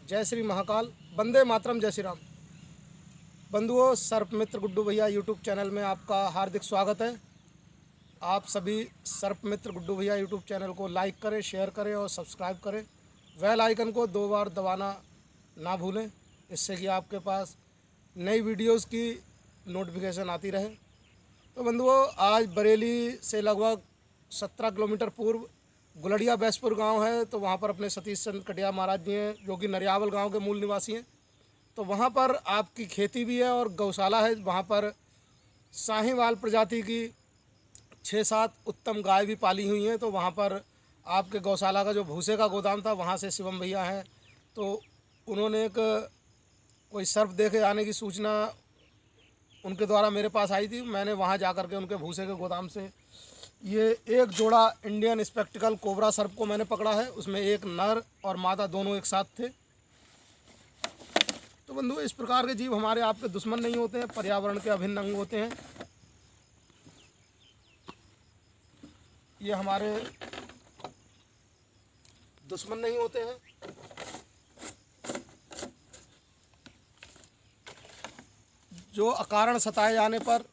जय श्री महाकाल, वंदे मातरम, जय श्री राम। बंधुओं, सर्प मित्र गुड्डू भैया यूट्यूब चैनल में आपका हार्दिक स्वागत है। आप सभी सर्प मित्र गुड्डू भैया यूट्यूब चैनल को लाइक करें, शेयर करें और सब्सक्राइब करें। बेल आइकन को 2 बार दबाना ना भूलें, इससे कि आपके पास नई वीडियोस की नोटिफिकेशन आती रहे। तो बंधुओं, आज बरेली से लगभग 17 किलोमीटर पूर्व गुलड़िया बैसपुर गांव है। तो वहां पर अपने सतीश चंद्र कटिया महाराज जी हैं, जो कि नरियावल गांव के मूल निवासी हैं। तो वहां पर आपकी खेती भी है और गौशाला है। वहां पर साहीवाल प्रजाति की 6-7 उत्तम गाय भी पाली हुई हैं। तो वहाँ पर आपके गौशाला का जो भूसे का गोदाम था, वहाँ से शिवम भैया हैं, तो उन्होंने एक कोई सर्प देखे आने की सूचना उनके द्वारा मेरे पास आई थी। मैंने वहाँ जा कर के उनके भूसे के गोदाम से ये एक जोड़ा इंडियन स्पेक्टिकल कोबरा सर्प को मैंने पकड़ा है। उसमें एक नर और मादा दोनों एक साथ थे। तो बंधु, इस प्रकार के जीव हमारे आपके दुश्मन नहीं होते हैं, पर्यावरण के अभिन्न अंग होते हैं। ये हमारे दुश्मन नहीं होते हैं। जो अकारण सताए जाने पर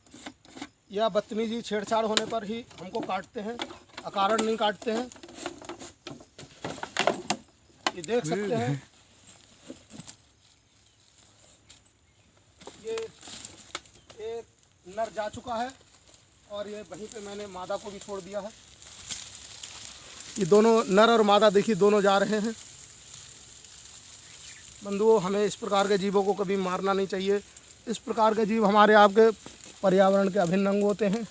या बदतमीजी छेड़छाड़ होने पर ही हमको काटते हैं, अकारण नहीं काटते हैं। ये देख सकते हैं, ये एक नर जा चुका है और ये वहीं पे मैंने मादा को भी छोड़ दिया है। ये दोनों नर और मादा देखिए, दोनों जा रहे हैं। बंधुओं, हमें इस प्रकार के जीवों को कभी मारना नहीं चाहिए। इस प्रकार के जीव हमारे आपके पर्यावरण के अभिन्न अंग होते हैं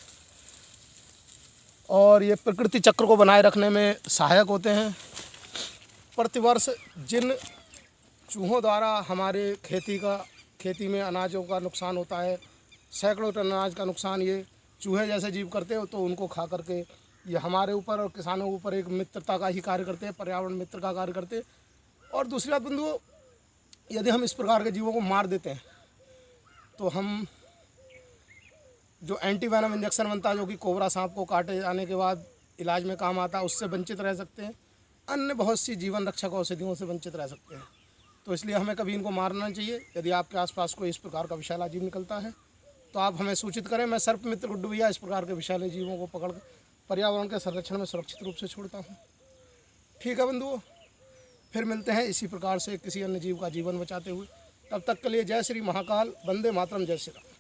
और ये प्रकृति चक्र को बनाए रखने में सहायक होते हैं। प्रतिवर्ष जिन चूहों द्वारा हमारे खेती में अनाजों का नुकसान होता है, सैकड़ों टन अनाज का नुकसान ये चूहे जैसे जीव करते हो, तो उनको खा करके ये हमारे ऊपर और किसानों के ऊपर एक मित्रता का ही कार्य करते हैं, पर्यावरण मित्र का कार्य करते हैं। और दूसरी बात बंधुओं, यदि हम इस प्रकार के जीवों को मार देते हैं तो हम जो एंटी वेनम इंजेक्शन बनता है, जो कि कोबरा सांप को काटे जाने के बाद इलाज में काम आता है, उससे वंचित रह सकते हैं। अन्य बहुत सी जीवन रक्षक औषधियों से वंचित रह सकते हैं। तो इसलिए हमें कभी इनको मारना नहीं चाहिए। यदि आपके आसपास कोई इस प्रकार का विषैला जीव निकलता है तो आप हमें सूचित करें। मैं सर्प मित्र गुड्डू भैया इस प्रकार के विषैले जीवों को पकड़ पर्यावरण के संरक्षण में सुरक्षित रूप से छोड़ता हूँ। ठीक है बंधुओं, फिर मिलते हैं इसी प्रकार से किसी अन्य जीव का जीवन बचाते हुए। तब तक के लिए जय श्री महाकाल, वंदे मातरम, जय श्री राम।